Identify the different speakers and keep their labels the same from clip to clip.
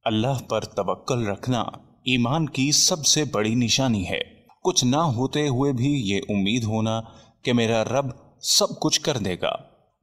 Speaker 1: اللہ پر توکل رکھنا ایمان کی سب سے بڑی نشانی ہے۔ کچھ نہ ہوتے ہوئے بھی یہ امید ہونا کہ میرا رب سب کچھ کر دے گا۔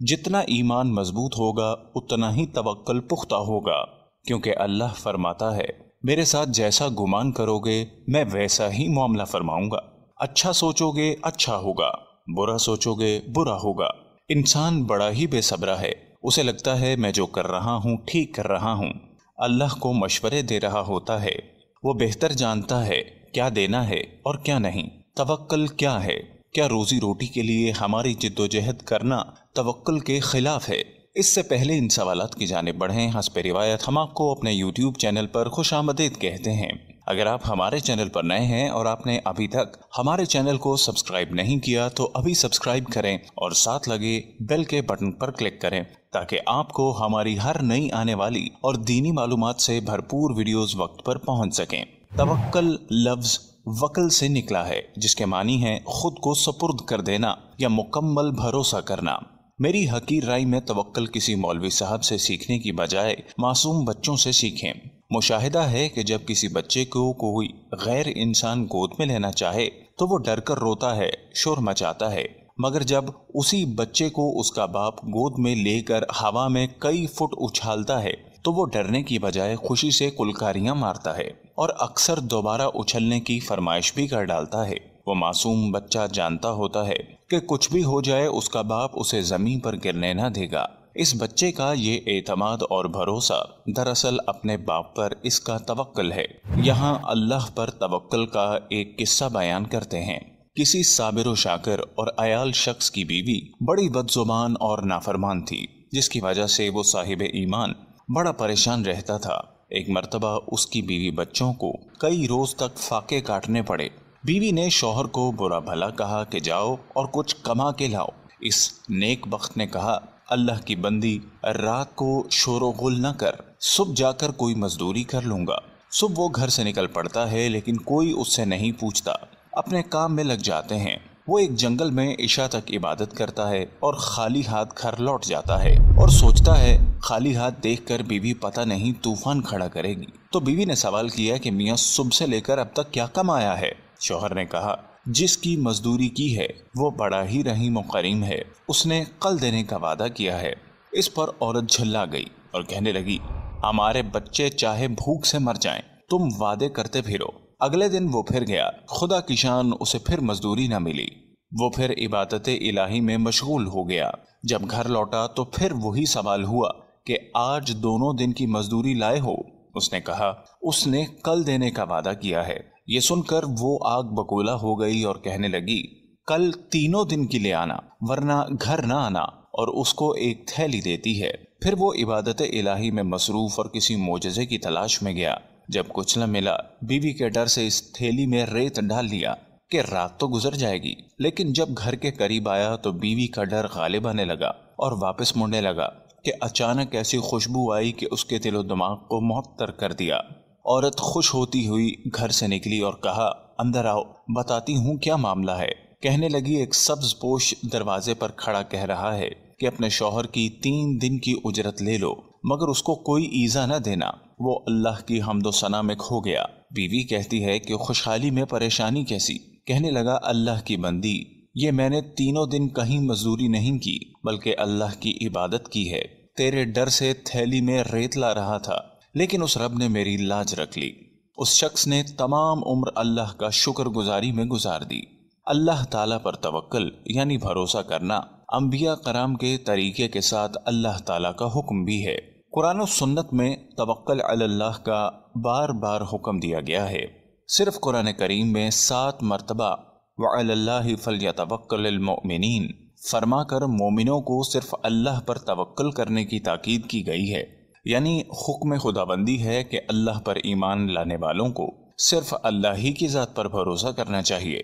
Speaker 1: جتنا ایمان مضبوط ہوگا اتنا ہی توکل پختہ ہوگا، کیونکہ اللہ فرماتا ہے میرے ساتھ جیسا گمان کرو گے میں ویسا ہی معاملہ فرماؤں گا۔ اچھا سوچو گے اچھا ہوگا، برا سوچو گے برا ہوگا۔ انسان بڑا ہی بے صبر ہے، اسے لگتا ہے میں جو کر رہا ہوں ٹھیک کر رہا ہوں، اللہ کو مشورے دے رہا ہوتا ہے، وہ بہتر جانتا ہے کیا دینا ہے اور کیا نہیں۔ توکل کیا ہے؟ کیا روزی روٹی کے لیے ہماری جد و جہد کرنا توکل کے خلاف ہے؟ اس سے پہلے ان سوالات کی جانب بڑھیں، حسب روایت ہم آپ کو اپنے یوٹیوب چینل پر خوش آمدید کہتے ہیں۔ اگر آپ ہمارے چینل پر نئے ہیں اور آپ نے ابھی تک ہمارے چینل کو سبسکرائب نہیں کیا تو ابھی سبسکرائب کریں اور ساتھ لگے بیل کے بٹن پر کلک کریں تاکہ آپ کو ہماری ہر نئی آنے والی اور دینی معلومات سے بھرپور ویڈیوز وقت پر پہنچ سکیں۔ توکل لفظ وکل سے نکلا ہے، جس کے معنی ہے خود کو سپرد کر دینا یا مکمل بھروسہ کرنا۔ میری حقیر رائے میں توکل کسی مولوی صاحب سے سیکھنے کی بجائے معصوم بچوں سے سیکھیں۔ مشاہدہ ہے کہ جب کسی بچے کو کوئی غیر انسان گود میں لینا چاہے تو وہ ڈر کر روتا ہے، شور مچاتا ہے، مگر جب اسی بچے کو اس کا باپ گود میں لے کر ہوا میں کئی فٹ اچھالتا ہے تو وہ ڈرنے کی بجائے خوشی سے کلکاریاں مارتا ہے اور اکثر دوبارہ اچھلنے کی فرمائش بھی کر ڈالتا ہے۔ وہ معصوم بچہ جانتا ہوتا ہے کہ کچھ بھی ہو جائے اس کا باپ اسے زمین پر گرنے نہ دے گا۔ اس بچے کا یہ اعتماد اور بھروسہ دراصل اپنے باپ پر اس کا توکل ہے۔ یہاں اللہ پر توکل کا ایک قصہ بیان کرتے ہیں۔ کسی صابر و شاکر اور عیال شخص کی بیوی بڑی بد زبان اور نافرمان تھی، جس کی وجہ سے وہ صاحب ایمان بڑا پریشان رہتا تھا۔ ایک مرتبہ اس کی بیوی بچوں کو کئی روز تک فاقے کاٹنے پڑے۔ بیوی نے شوہر کو برا بھلا کہا کہ جاؤ اور کچھ کما کے لاؤ۔ اس نیک بخت نے کہا اللہ کی بندی، رات کو شور و غل نہ کر، صبح جا کر کوئی مزدوری کر لوں گا۔ صبح وہ گھر سے نکل پڑتا ہے لیکن کوئی اس سے نہیں پوچھتا، اپنے کام میں لگ جاتے ہیں۔ وہ ایک جنگل میں عشاء تک عبادت کرتا ہے اور خالی ہاتھ گھر لوٹ جاتا ہے اور سوچتا ہے خالی ہاتھ دیکھ کر بیوی پتہ نہیں طوفان کھڑا کرے گی۔ تو بیوی نے سوال کیا کہ میاں صبح سے لے کر اب تک کیا کمایا ہے؟ شوہر نے کہا جس کی مزدوری کی ہے وہ بڑا ہی رحیم و کریم ہے، اس نے کل دینے کا وعدہ کیا ہے۔ اس پر عورت جھلا گئی اور کہنے لگی ہمارے بچے چاہے بھوک سے مر جائیں، تم وعدے کرتے پھرو۔ اگلے دن وہ پھر گیا، خدا کی شان اسے پھر مزدوری نہ ملی۔ وہ پھر عبادت الہی میں مشغول ہو گیا۔ جب گھر لوٹا تو پھر وہی سوال ہوا کہ آج دونوں دن کی مزدوری لائے ہو؟ اس نے کہا اس نے کل دینے کا وعدہ کیا ہے۔ یہ سن کر وہ آگ بگولا ہو گئی اور کہنے لگی کل تینوں دن کی لے آنا ورنہ گھر نہ آنا، اور اس کو ایک تھیلی دیتی ہے۔ پھر وہ عبادت الہی میں مصروف اور کسی معجزے کی تلاش میں گیا۔ جب کچھ نہ ملا بیوی کے ڈر سے اس تھیلی میں ریت ڈال لیا کہ رات تو گزر جائے گی، لیکن جب گھر کے قریب آیا تو بیوی کا ڈر غالب آنے لگا اور واپس مڑنے لگا کہ اچانک ایسی خوشبو آئی کہ اس کے دل و دماغ کو معطر کر دیا۔ عورت خوش ہوتی ہوئی گھر سے نکلی اور کہا اندر آؤ، بتاتی ہوں کیا معاملہ ہے۔ کہنے لگی ایک سبز پوش دروازے پر کھڑا کہہ رہا ہے کہ اپنے شوہر کی 3 دن کی اجرت لے لو مگر اس کو کوئی ایذا نہ دینا، وہ اللہ کی حمد و ثنا میں کھو گیا۔ بیوی کہتی ہے کہ خوشحالی میں پریشانی کیسی؟ کہنے لگا اللہ کی بندی، یہ میں نے تینوں دن کہیں مزدوری نہیں کی بلکہ اللہ کی عبادت کی ہے۔ تیرے ڈر سے تھیلی میں ریت لا رہا تھا لیکن اس رب نے میری لاج رکھ لی۔ اس شخص نے تمام عمر اللہ کا شکر گزاری میں گزار دی۔ اللہ تعالیٰ پر توکل یعنی بھروسہ کرنا انبیاء کرام کے طریقے کے ساتھ اللہ تعالیٰ کا حکم بھی ہے۔ قرآن و سنت میں توکل علی اللہ کا بار بار حکم دیا گیا ہے۔ صرف قرآن کریم میں 7 مرتبہ وعلی اللہ فلیتوکل المؤمنین فرما کر مومنوں کو صرف اللہ پر توکل کرنے کی تاکید کی گئی ہے، یعنی حکم خداوندی ہے کہ اللہ پر ایمان لانے والوں کو صرف اللہ ہی کی ذات پر بھروسہ کرنا چاہیے۔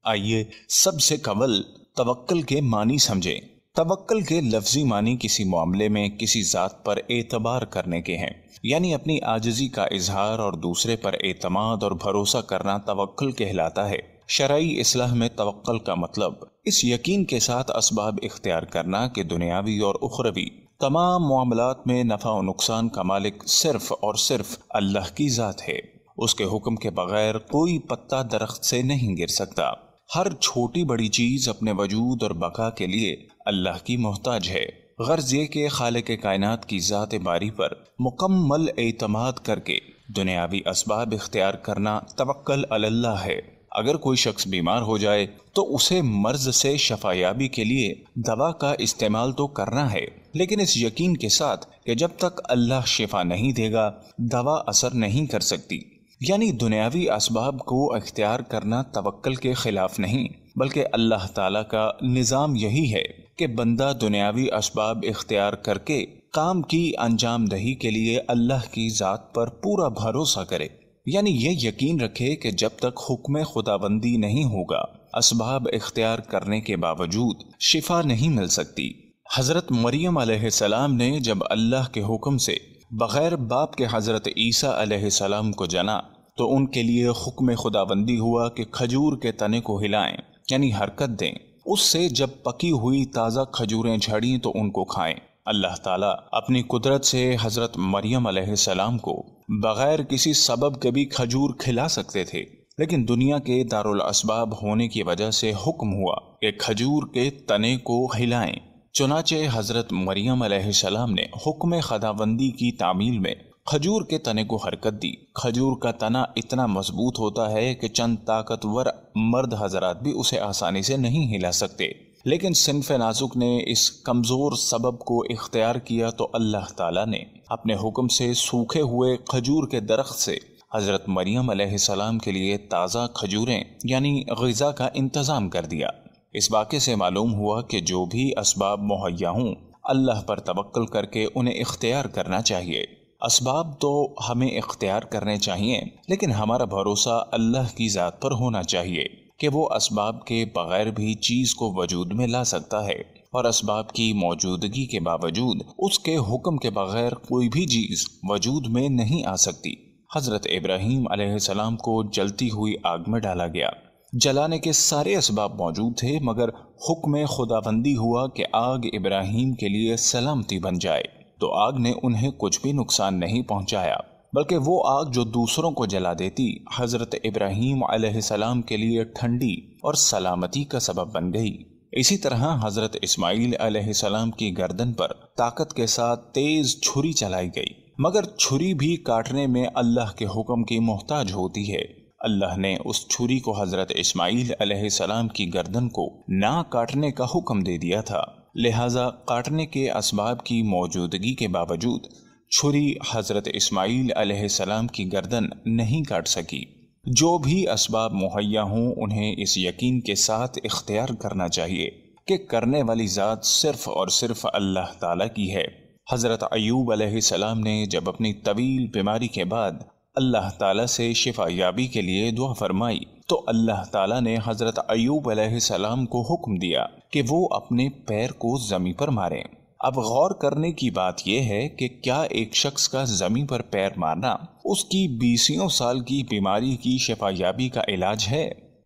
Speaker 1: آئیے سب سے قبل توکل کے معنی سمجھیں۔ توکل کے لفظی معنی کسی معاملے میں کسی ذات پر اعتبار کرنے کے ہیں، یعنی اپنی عاجزی کا اظہار اور دوسرے پر اعتماد اور بھروسہ کرنا توکل کہلاتا ہے۔ شرعی اصطلاح میں توکل کا مطلب اس یقین کے ساتھ اسباب اختیار کرنا کہ دنیاوی اور اخروی तमाम मामलात में नफ़ा और नुकसान का मालिक सिर्फ और सिर्फ अल्लाह की ज़ात है। उसके हुक्म के बगैर कोई पत्ता दरख्त से नहीं गिर सकता। हर छोटी बड़ी चीज़ अपने वजूद और बका के लिए अल्लाह की मोहताज है। गर्ज ये कि खालिक कायनात की ज़ात बारी पर मुकम्मल एतमाद करके दुनियावी असबाब इख्तियार करना तवक्कल अलल्लाह है। अगर कोई शख्स बीमार हो जाए तो उसे मर्ज से शफायाबी के लिए दवा का इस्तेमाल तो करना है, लेकिन इस यकीन के साथ कि जब तक अल्लाह शिफा नहीं देगा दवा असर नहीं कर सकती। यानी दुनियावी असबाब को इख्तियार करना तवक्कल के खिलाफ नहीं, बल्कि अल्लाह ताला का निज़ाम यही है कि बंदा दुनियावी असबाब इख्तियार करके काम की अंजाम दही के लिए अल्लाह की ज़ात पर पूरा भरोसा करे। यानी ये यकीन रखे कि जब तक हुक्म खुदाबंदी नहीं होगा असबाब इख्तियार करने के बावजूद शिफा नहीं मिल सकती। हजरत मरियम अलैहिस्सलाम ने जब अल्लाह के हुक्म से बगैर बाप के हजरत ईसा अलैहिस्सलाम को जना तो उनके लिए हुक्म खुदाबंदी हुआ कि खजूर के तने को हिलाएं, यानी हरकत दें। उससे जब पकी हुई ताज़ा खजूरें झड़ी तो उनको खाएं। अल्लाह ताला अपनी कुदरत से हजरत मरियम अलैहिस्सलाम को बगैर किसी सबब के भी खजूर खिला सकते थे, लेकिन दुनिया के दारुल असबाब होने की वजह से हुक्म हुआ कि खजूर के तने को हिलाएं। चुनाचे हजरत मरियम अलैहिस्सलाम ने हुक्म खुदाबंदी की तामील में खजूर के तने को हरकत दी। खजूर का तना इतना मजबूत होता है कि चंद ताकतवर मर्द हजरात भी उसे आसानी से नहीं हिला सकते, लेकिन सिन्फ़े नाजुक ने इस कमज़ोर सबब को इख्तियार किया तो अल्लाह ताला ने अपने हुक्म से सूखे हुए खजूर के दरख्त से हज़रत मरियम अलैहिस्सलाम के लिए ताज़ा खजूरें यानी ग़िज़ा का इंतज़ाम कर दिया। इस वाक़े से मालूम हुआ कि जो भी असबाब मुहैया हों अल्लाह पर तवक्कुल करके उन्हें इख्तियार करना चाहिए। असबाब तो हमें इख्तियार करने चाहिए, लेकिन हमारा भरोसा अल्लाह की ज़ात पर होना चाहिए कि वो असबाब के बगैर भी चीज़ को वजूद में ला सकता है और असबाब की मौजूदगी के बावजूद उसके हुक्म के बगैर कोई भी चीज़ वजूद में नहीं आ सकती। हज़रत इब्राहीम अलैहिस्सलाम को जलती हुई आग में डाला गया। जलाने के सारे असबाब मौजूद थे, मगर हुक्म खुदाबंदी हुआ कि आग इब्राहीम के लिए सलामती बन जाए, तो आग ने उन्हें कुछ भी नुकसान नहीं पहुंचाया, बल्कि वो आग जो दूसरों को जला देती हजरत इब्राहीम अलैहिस्सलाम के लिए ठंडी और सलामती का सबब बन गई। इसी तरह हजरत इस्माइल अलैहिस्सलाम की गर्दन पर ताकत के साथ तेज छुरी चलाई गई, मगर छुरी भी काटने में अल्लाह के हुक्म की मोहताज होती है। अल्लाह ने उस छुरी को हजरत इस्माइल अलैहिस्सलाम की गर्दन को ना काटने का हुक्म दे दिया था, लिहाजा काटने के असबाब की मौजूदगी के बावजूद छुरी हजरत इस्माइल अलैहिस्सलाम की गर्दन नहीं काट सकी। जो भी असबाब मुहैया हों उन्हें इस यकीन के साथ इख्तियार करना चाहिए कि करने वाली ज़ात सिर्फ और सिर्फ अल्लाह ताला की है। हजरत अय्यूब अलैहिस्सलाम ने जब अपनी तवील बीमारी के बाद अल्लाह ताला से शिफा याबी के लिए दुआ फरमाई तो अल्लाह ताला ने हजरत अय्यूब अलैहिस्सलाम को हुक्म दिया कि वो अपने पैर को ज़मीन पर मारें। अब गौर करने की बात यह है कि क्या एक शख्स का ज़मीन पर पैर मारना उसकी 20 साल की बीमारी की शिफायाबी का इलाज है?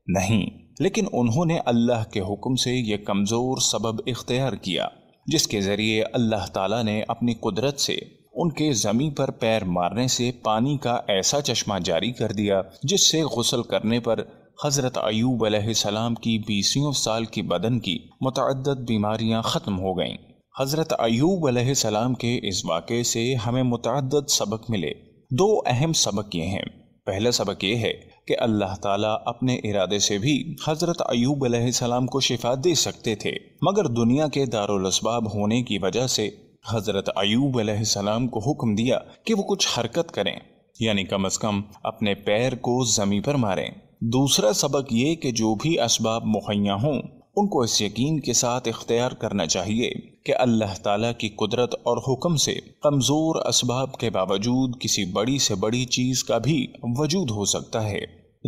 Speaker 1: नहीं, लेकिन उन्होंने अल्लाह के हुक्म से ये कमज़ोर सबब इख्तियार किया जिसके ज़रिए अल्लाह ताला ने अपनी कुदरत से उनके ज़मीन पर पैर मारने से पानी का ऐसा चश्मा जारी कर दिया जिससे गुस्ल करने पर हज़रत अय्यूब अलैहिस्सलाम की 20 साल की बदन की मुतअद्दिद बीमारियां ख़त्म हो गईं। हज़रत अय्यूब अलैहिस्सलाम के इस वाक़े से हमें मुतअद्दिद सबक मिले। दो अहम सबक ये हैं। पहला सबक ये है कि अल्लाह ताला अपने इरादे से भी हज़रत अय्यूब अलैहिस्सलाम को शिफा दे सकते थे, मगर दुनिया के दारुल असबाब होने की वजह से हज़रत अय्यूब अलैहिस्सलाम को हुक्म दिया कि वो कुछ हरकत करें, यानी कम अज़ कम अपने पैर को ज़मीन पर मारें। दूसरा सबक ये कि जो भी असबाब मुहैया हों उनको इस यकीन के साथ इख्तियार करना चाहिए कि अल्लाह ताला की कुदरत और हुक्म से कमज़ोर असबाब के बावजूद किसी बड़ी से बड़ी चीज़ का भी वजूद हो सकता है।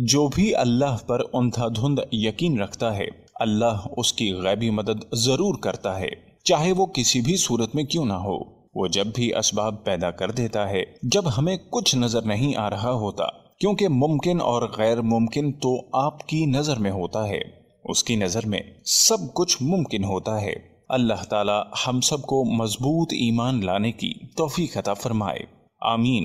Speaker 1: जो भी अल्लाह पर अंधाधुंध यकीन रखता है अल्लाह उसकी गैबी मदद ज़रूर करता है, चाहे वो किसी भी सूरत में क्यों ना हो। वो जब भी असबाब पैदा कर देता है जब हमें कुछ नज़र नहीं आ रहा होता, क्योंकि मुमकिन और गैर मुमकिन तो आपकी नज़र में होता है, उसकी नज़र में सब कुछ मुमकिन होता है। اللہ تعالی ہم سب کو مضبوط ایمان لانے کی توفیق عطا فرمائے، آمین۔